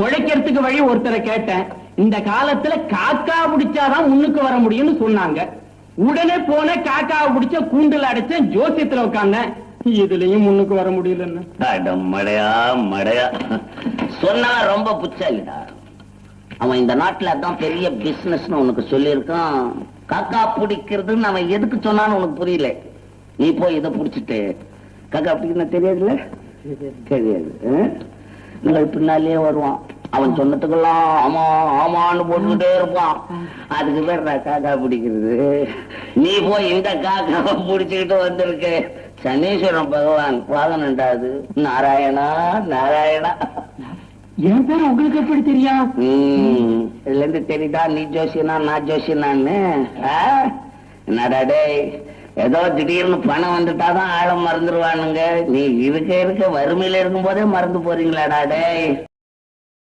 உழைக்கிறதுக்கு வழி ஒருத்தரை கேட்டேன். இந்த காலத்துல காக்கா பிடிச்சாதான் முன்னுக்கு வர முடியும்னு சொன்னாங்க. உடனே போன காக்காவை பிடிச்ச கூண்டுல அடைச்ச ஜோசியத்துல உட்கார்ந்தேன். இதுலயும் முன்னுக்கு வர முடியல. மடையா மடையா சொன்னா ரொம்ப புச்சாலிடா. அவன் இந்த நாட்டுல அதான் பெரிய பிசினஸ் உனக்கு சொல்லியிருக்கான். காக்கா பிடிக்கிறதுன்னு அவன் எதுக்கு சொன்னான்னு உனக்கு புரியல. நீ போய் இதை பிடிச்சிட்டு காக்கா பிடிக்கணும் தெரியாதுல்ல, தெரியாது. உங்கள் பின்னாலேயே வருவான். அவன் சொன்னதுக்கெல்லாம் ஆமா ஆமான்னு போட்டுக்கிட்டே இருப்பான். அதுக்கு பேர் காக்கா பிடிக்கிறது. நீ போய் இந்த காக்காவை பிடிச்சுக்கிட்டு வந்திருக்க. சனீஸ்வரன் பகவான் வாகனண்டாது. நாராயணா நாராயணா. என் பேர் உங்களுக்கு எப்படி தெரியும்? இதுல இருந்து தெரியுதா நீ ஜோசியனா நான் ஜோசியனான்னு? என்னடா டேய், ஏதோ திடீர்னு பணம் வந்துட்டாதான் ஆழம் மறந்துடுவானுங்க. நீ இருக்க வறுமையில இருக்கும் போதே மறந்து போறீங்களாடா டேய்.